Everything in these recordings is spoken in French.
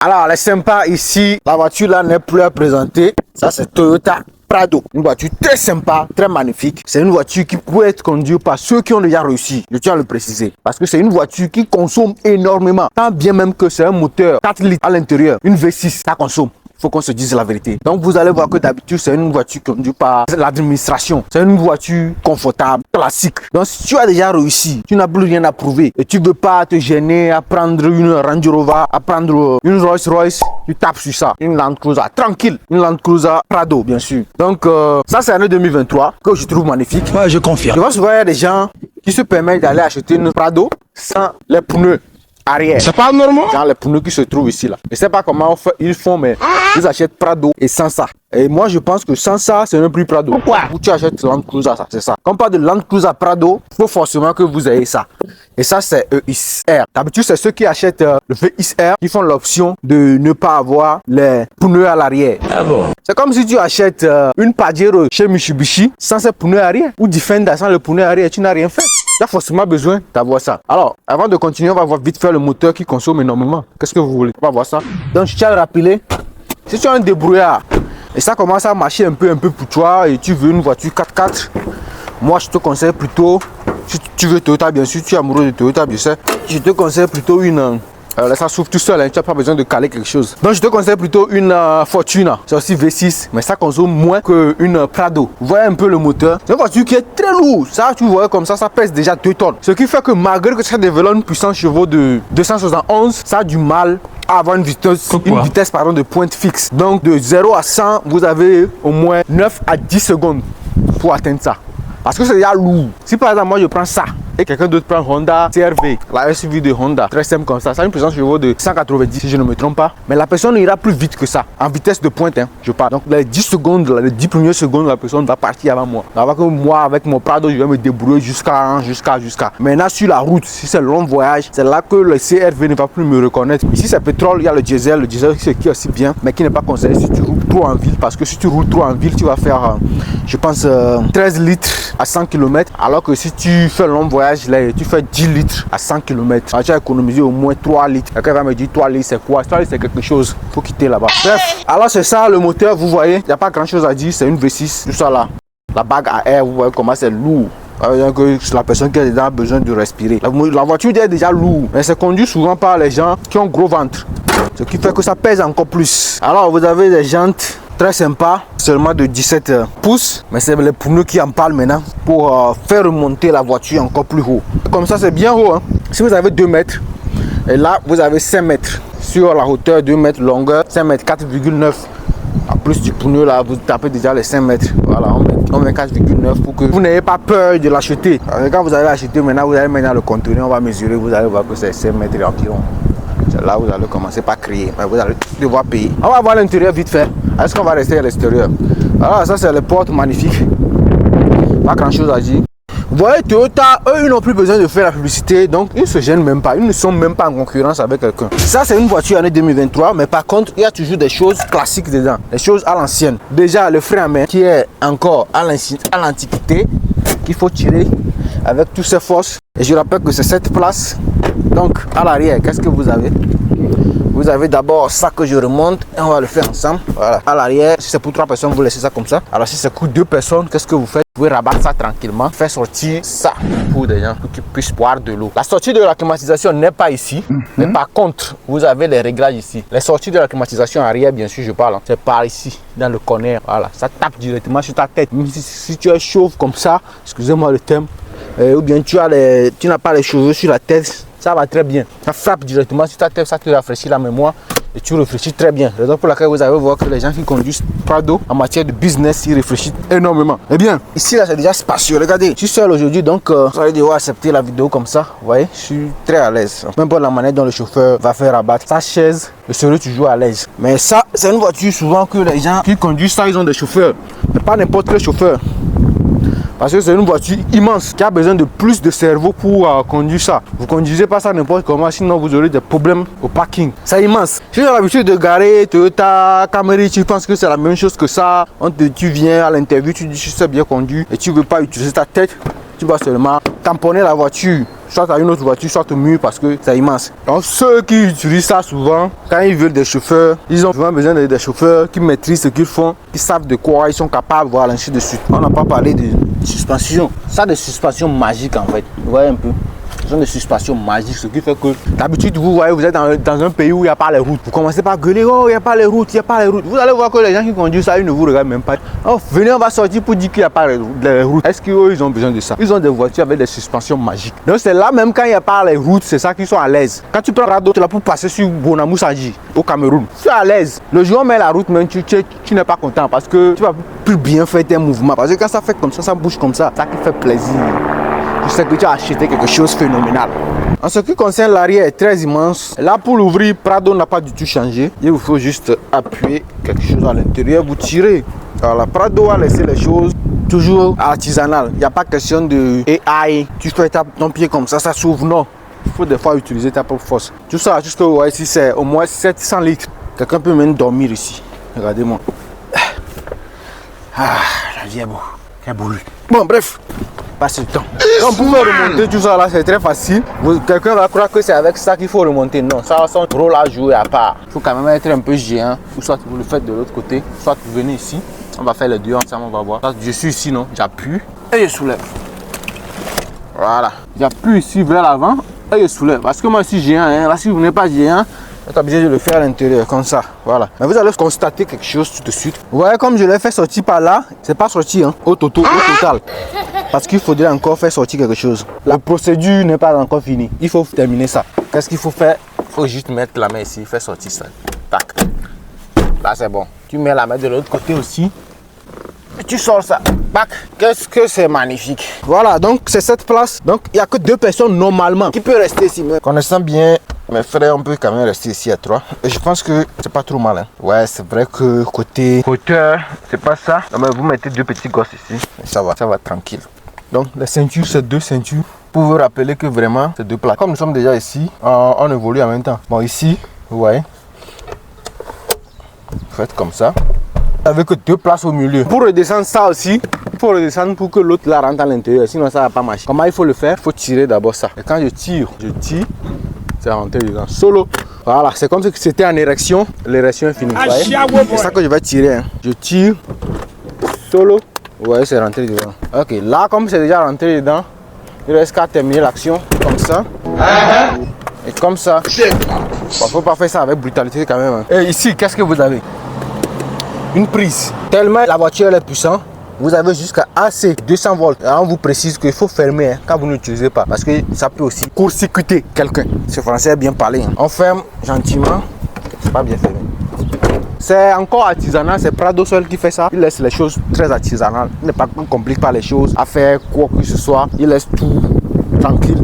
Alors, elle est sympa ici. La voiture là n'est plus à présenter. Ça, c'est Toyota Prado. Une voiture très sympa, très magnifique. C'est une voiture qui peut être conduite par ceux qui ont déjà réussi. Je tiens à le préciser. Parce que c'est une voiture qui consomme énormément. Tant bien même que c'est un moteur 4 litres à l'intérieur. Une V6, ça consomme. Faut qu'on se dise la vérité. Donc vous allez voir que d'habitude c'est une voiture conduite par l'administration. C'est une voiture confortable, classique. Donc si tu as déjà réussi, tu n'as plus rien à prouver et tu veux pas te gêner à prendre une Range Rover, à prendre une Rolls Royce, tu tapes sur ça. Une Land Cruiser tranquille, une Land Cruiser Prado bien sûr. Donc ça c'est l'année 2023 que je trouve magnifique. Ouais, je confirme. Je vois souvent il y a des gens qui se permettent d'aller acheter une Prado sans les pneus arrière. C'est pas normal. Dans les pneus qui se trouvent ici là. Je sais pas comment ils font, mais ils achètent Prado et sans ça. Et moi je pense que sans ça c'est même plus Prado. Pourquoi? Où tu achètes Land Cruiser, ça c'est ça. Quand on parle de Land Cruiser Prado, il faut forcément que vous ayez ça. Et ça c'est EXR. D'habitude c'est ceux qui achètent le VXR qui font l'option de ne pas avoir les pneus à l'arrière. Ah bon? C'est comme si tu achètes une Pajero chez Mitsubishi sans ses pneus arrière ou Defender sans le pneu arrière, tu n'as rien fait. Tu as forcément besoin d'avoir ça. Alors, avant de continuer, on va voir vite faire le moteur qui consomme énormément. Qu'est-ce que vous voulez? On va voir ça. Donc, je tiens à le rappeler. Si tu as un débrouillard et ça commence à marcher un peu pour toi et tu veux une voiture 4x4, moi, je te conseille plutôt, si tu veux Toyota, bien sûr, tu es amoureux de Toyota, bien sûr, je te conseille plutôt une... là, ça s'ouvre tout seul, hein, tu n'as pas besoin de caler quelque chose. Donc, je te conseille plutôt une Fortuna. C'est aussi V6, mais ça consomme moins qu'une Prado. Vous voyez un peu le moteur. C'est une voiture qui est très lourde. Ça, tu vois comme ça pèse déjà 2 tonnes. Ce qui fait que malgré que ça développe une puissance chevaux de 271, ça a du mal à avoir une vitesse de pointe fixe. Donc, de 0 à 100, vous avez au moins 9 à 10 secondes pour atteindre ça. Parce que c'est déjà lourd. Si par exemple, moi je prends ça et quelqu'un d'autre prend Honda CR-V, la SUV de Honda, très simple comme ça a une puissance de chevaux de 190 si je ne me trompe pas. Mais la personne ira plus vite que ça, en vitesse de pointe, hein, je parle. Donc les 10 secondes, les 10 premières secondes, la personne va partir avant moi. Alors que moi, avec mon Prado, je vais me débrouiller jusqu'à. Maintenant sur la route, si c'est long voyage, c'est là que le CR-V ne va plus me reconnaître. Ici c'est pétrole, il y a le diesel qui est aussi bien, mais qui n'est pas conseillé si tu roules trop en ville. Parce que si tu roules trop en ville, tu vas faire, je pense, 13 litres à 100 km. Alors que si tu fais un long voyage, là, tu fais 10 litres à 100 km. Alors, tu as économisé au moins 3 litres. Quelqu'un va me dire 3 litres, c'est quoi? 3 litres, c'est quelque chose. Il faut quitter là-bas. Bref, alors c'est ça le moteur, vous voyez. Il n'y a pas grand chose à dire. C'est une V6. Tout ça là. La bague à air, vous voyez comment c'est lourd. Que la personne qui a déjà besoin de respirer. La voiture est déjà lourde. Mais c'est conduit souvent par les gens qui ont gros ventre. Ce qui fait que ça pèse encore plus. Alors, vous avez des jantes très sympa, seulement de 17 pouces, mais c'est les pneus qui en parlent maintenant pour faire remonter la voiture encore plus haut. Comme ça c'est bien haut, hein. Si vous avez 2 mètres et là vous avez 5 mètres sur la hauteur, 2 mètres longueur, 5 mètres 4,9. En plus du pneu là, vous tapez déjà les 5 mètres. Voilà, on met 4,9 pour que vous n'ayez pas peur de l'acheter. Quand vous allez acheter maintenant, vous allez maintenant le contenir, on va mesurer, vous allez voir que c'est 5 mètres environ. Là vous allez commencer par crier, mais vous allez devoir payer. On va voir l'intérieur vite fait. Est-ce qu'on va rester à l'extérieur? Alors ça c'est les portes magnifiques. Pas grand chose à dire. Vous voyez Toyota, eux ils n'ont plus besoin de faire la publicité, donc ils ne se gênent même pas, ils ne sont même pas en concurrence avec quelqu'un. Ça c'est une voiture année 2023, mais par contre il y a toujours des choses classiques dedans, des choses à l'ancienne. Déjà le frein à main qui est encore à l'antiquité, qu'il faut tirer avec toutes ses forces. Et je rappelle que c'est 7 places. Donc à l'arrière, qu'est-ce que vous avez? Vous avez d'abord ça que je remonte et on va le faire ensemble. Voilà. À l'arrière, si c'est pour 3 personnes, vous laissez ça comme ça. Alors si c'est pour 2 personnes, qu'est-ce que vous faites? Vous pouvez rabattre ça tranquillement, faire sortir ça pour des gens pour qu'ils puissent boire de l'eau. La sortie de la climatisation n'est pas ici, mais par contre, vous avez les réglages ici. Les sorties de la climatisation arrière, bien sûr, je parle, hein, c'est par ici, dans le corner. Voilà, ça tape directement sur ta tête. Même si tu es chauve comme ça, excusez-moi le terme, ou bien tu n'as pas les cheveux sur la tête, ça va très bien. Ça frappe directement sur ta tête, ça te rafraîchit la mémoire et tu réfléchis très bien. Raison pour laquelle vous allez voir que les gens qui conduisent Prado en matière de business, ils réfléchissent énormément. Eh bien, ici là c'est déjà spacieux. Regardez, je suis seul aujourd'hui donc vous allez devoir accepter la vidéo comme ça. Vous voyez, je suis très à l'aise. Même pas la manière dont le chauffeur va faire rabattre sa chaise, je serai toujours à l'aise. Mais ça, c'est une voiture souvent que les gens qui conduisent ça, ils ont des chauffeurs. Mais pas n'importe quel chauffeur. Parce que c'est une voiture immense qui a besoin de plus de cerveau pour conduire ça. Vous conduisez pas ça n'importe comment, sinon vous aurez des problèmes au parking. C'est immense. Si tu as l'habitude de garer Toyota Camry, tu penses que c'est la même chose que ça. Tu viens à l'interview, tu dis que tu sais bien conduire et tu veux pas utiliser ta tête. tu vas seulement tamponner la voiture, soit à une autre voiture, soit au mur parce que c'est immense. Donc ceux qui utilisent ça souvent, quand ils veulent des chauffeurs, ils ont souvent besoin des chauffeurs qui maîtrisent ce qu'ils font, qui savent de quoi ils sont capables, voilà, ainsi de suite. On n'a pas parlé de suspension. Ça, de suspension magique en fait. Vous voyez un peu? De suspension magique, ce qui fait que d'habitude vous voyez, vous êtes dans un pays où il n'y a pas les routes, vous commencez par gueuler, oh il n'y a pas les routes, il n'y a pas les routes. Vous allez voir que les gens qui conduisent ça, ils ne vous regardent même pas. Oh venez, on va sortir pour dire qu'il n'y a pas les routes. Est-ce qu'eux ils ont besoin de ça? Ils ont des voitures avec des suspensions magiques. Donc c'est là même quand il n'y a pas les routes, c'est ça qu'ils sont à l'aise. Quand tu prends Rado, tu es là pour passer sur Bonamoussandji au Cameroun, tu es à l'aise. Le jour où on met la route, même tu n'es pas content parce que tu vas plus bien faire tes mouvements. Parce que quand ça fait comme ça bouge comme ça qui fait plaisir. Tu sais que tu as acheté quelque chose de phénoménal. En ce qui concerne l'arrière est très immense. Là pour l'ouvrir, Prado n'a pas du tout changé. Il vous faut juste appuyer quelque chose à l'intérieur, vous tirez. Alors la Prado a laissé les choses toujours artisanales. Il n'y a pas question de AI. Tu fais ton pied comme ça s'ouvre. Non. Il faut des fois utiliser ta propre force. Tout ça, juste que vous voyez ici, c'est au moins 700 litres. Quelqu'un peut même dormir ici. Regardez-moi. Ah, la vie est beau. Quel boulot. Bon, bref. Passe le temps. Donc pour remonter tout ça là, c'est très facile. Quelqu'un va croire que c'est avec ça qu'il faut remonter. Non, ça son rôle à jouer à part. Il faut quand même être un peu géant. Ou soit vous le faites de l'autre côté, soit vous venez ici. On va faire les deux ensemble, on va voir. Je suis ici, non? J'appuie et je soulève. Voilà. J'appuie ici vers l'avant et je soulève. Parce que moi je suis géant, hein. Là si vous n'êtes pas géant, vous êtes obligé de le faire à l'intérieur comme ça. Voilà. Mais vous allez constater quelque chose tout de suite. Vous voyez comme je l'ai fait sortir par là, c'est pas sorti hein, au total. Parce qu'il faudrait encore faire sortir quelque chose. La procédure n'est pas encore finie. Il faut terminer ça. Qu'est-ce qu'il faut faire? Il faut juste mettre la main ici, faire sortir ça. Tac. Là c'est bon. Tu mets la main de l'autre côté aussi. Et tu sors ça. Bac. Qu'est-ce que c'est magnifique. Voilà, donc c'est cette place. Donc il n'y a que 2 personnes normalement qui peuvent rester ici. Mais connaissant bien mes frères, on peut quand même rester ici à 3. Et je pense que c'est pas trop mal. Hein. Ouais, c'est vrai que côté hauteur, c'est pas ça. Non, mais vous mettez 2 petits gosses ici. Et ça va tranquille. Donc les ceintures, c'est 2 ceintures. Pour vous rappeler que vraiment, c'est 2 plaques. Comme nous sommes déjà ici, on évolue en même temps. Bon, ici, vous voyez. Faites comme ça. Avec 2 places au milieu. Pour redescendre ça aussi, il faut redescendre pour que l'autre la rentre à l'intérieur. Sinon, ça va pas marcher. Comment il faut le faire? Il faut tirer d'abord ça. Et quand je tire, c'est rentré dedans. Solo. Voilà, c'est comme si c'était en érection. L'érection est finie. C'est ça que je vais tirer. Hein. Je tire. Solo. Vous voyez, c'est rentré dedans. Ok, là, comme c'est déjà rentré dedans, il reste qu'à terminer l'action comme ça. Et comme ça. Bon, faut pas faire ça avec brutalité quand même. Hein. Et ici, qu'est-ce que vous avez? Une prise. Tellement la voiture est puissante, vous avez jusqu'à AC 200 volts. Alors on vous précise qu'il faut fermer hein, quand vous n'utilisez pas. Parce que ça peut aussi court-circuiter quelqu'un. Ce français est bien parlé. Hein. On ferme gentiment. C'est pas bien fermé. C'est encore artisanal, c'est Prado seul qui fait ça. Il laisse les choses très artisanales. Il ne complique pas les choses à faire quoi que ce soit. Il laisse tout tranquille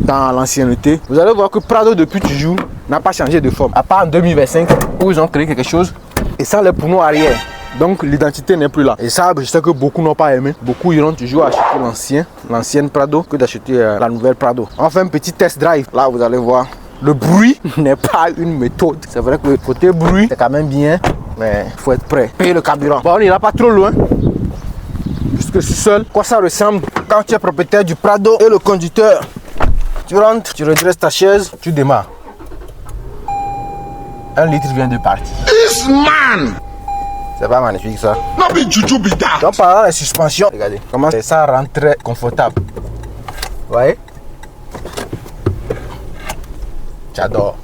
dans l'ancienneté. Vous allez voir que Prado depuis toujours n'a pas changé de forme. À part en 2025 où ils ont créé quelque chose et sans les pneus arrière. Donc l'identité n'est plus là. Et ça, je sais que beaucoup n'ont pas aimé. Beaucoup iront toujours acheter l'ancienne Prado que d'acheter la nouvelle Prado. On fait un petit test drive. Là, vous allez voir. Le bruit n'est pas une méthode. C'est vrai que le côté bruit, c'est quand même bien. Mais il faut être prêt. Payer le carburant. Bon, on n'ira pas trop loin. Puisque je suis seul. Quoi ça ressemble quand tu es propriétaire du Prado et le conducteur. Tu rentres, tu redresses ta chaise, tu démarres. 1 litre vient de partir. This man! C'est pas magnifique ça. Donc par la suspension, regardez comment ça rentre très confortable. Vous voyez? J'adore.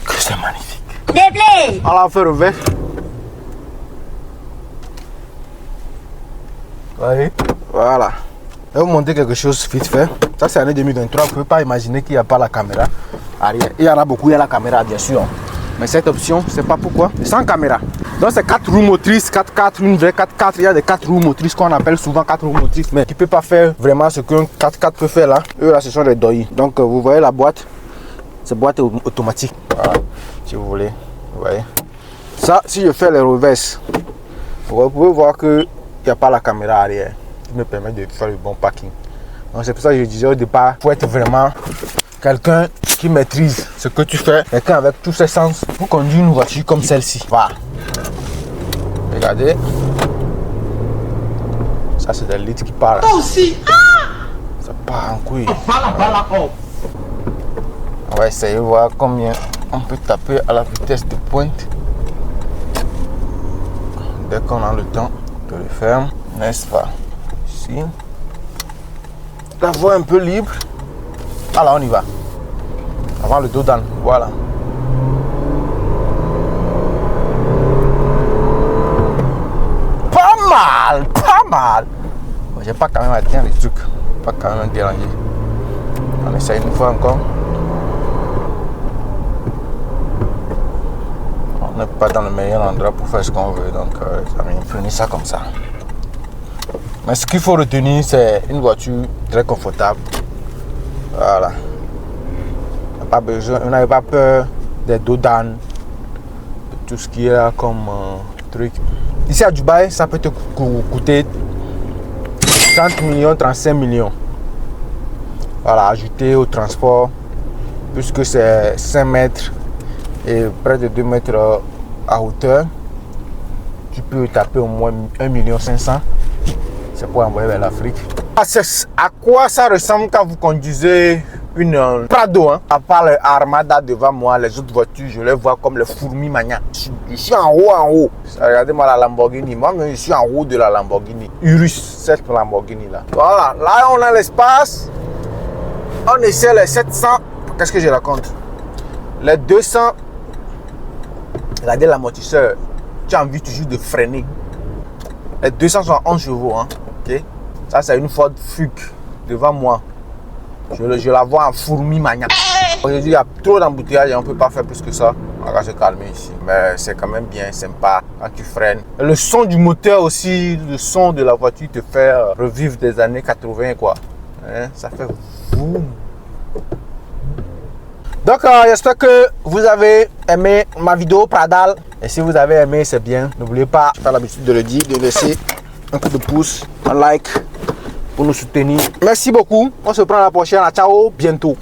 Que c'est magnifique. Déplay! On l'a fait revers. Vous voyez? Voilà. Je vais vous montrer quelque chose vite fait. Ça c'est l'année 2023. Vous ne pouvez pas imaginer qu'il n'y a pas la caméra arrière. Il y en a beaucoup, il y a la caméra bien sûr. Mais cette option, je ne sais pas pourquoi. Sans caméra. Donc c'est 4 roues motrices, 4x4, une vraie 4x4. Il y a des 4 roues motrices qu'on appelle souvent 4 roues motrices. Mais qui ne peut pas faire vraiment ce qu'un 4x4 peut faire là. Eux là, ce sont des doyers. Donc vous voyez la boîte. C'est boîte automatique. Voilà. Si vous voulez. Vous voyez. Ça, si je fais les reverses, vous pouvez voir qu'il n'y a pas la caméra arrière. Qui me permet de faire le bon parking. Donc c'est pour ça que je disais au départ, il faut être vraiment quelqu'un qui maîtrise ce que tu fais, quelqu'un avec tous ses sens pour conduire une voiture comme celle-ci. Voilà. Regardez. Ça, c'est des litres qui partent. Toi aussi. Ça part en couille. Bala. On va essayer de voir combien on peut taper à la vitesse de pointe. Dès qu'on a le temps de le faire, n'est-ce pas? Ici. La voie un peu libre. Alors on y va. Avant le dos d'âne, voilà. Pas mal. J'ai pas quand même atteint les trucs. Pas quand même dérangé. On essaye une fois encore. On n'est pas dans le meilleur endroit pour faire ce qu'on veut, donc prenez ça comme ça. Mais ce qu'il faut retenir, c'est une voiture très confortable. Voilà. Vous n'avez pas peur des dos d'âne, de tout ce qui est là comme truc. Ici à Dubaï, ça peut te coûter 30 millions, 35 millions. Voilà, ajouté au transport, puisque c'est 5 mètres et près de 2 mètres à hauteur. Tu peux taper au moins 1,5 million. C'est pour envoyer vers l'Afrique. À quoi ça ressemble quand vous conduisez une Prado, hein? À part l'Armada devant moi, les autres voitures, je les vois comme les fourmis maniaques. Je suis en haut. Regardez-moi la Lamborghini. Moi, je suis en haut de la Lamborghini. Urus, cette Lamborghini là. Voilà, là on a l'espace. On essaie les 700. Qu'est-ce que je raconte? Les 200. Regardez l'amortisseur. Tu as envie toujours de freiner. Les 211 chevaux, hein? Ok? Ça, c'est une Ford Fugue devant moi. Je la vois en fourmi maniaque. Aujourd'hui, il y a trop d'embouteillages et on ne peut pas faire plus que ça. On va se calmer ici. Mais c'est quand même bien sympa quand tu freines. Le son du moteur aussi, le son de la voiture te fait revivre des années 80, quoi. Hein? Ça fait boum. Donc, j'espère que vous avez aimé ma vidéo Pradal. Et si vous avez aimé, c'est bien. N'oubliez pas, j'ai pas l'habitude de le dire, de laisser un coup de pouce, un like pour nous soutenir. Merci beaucoup. On se prend à la prochaine. Ciao, bientôt.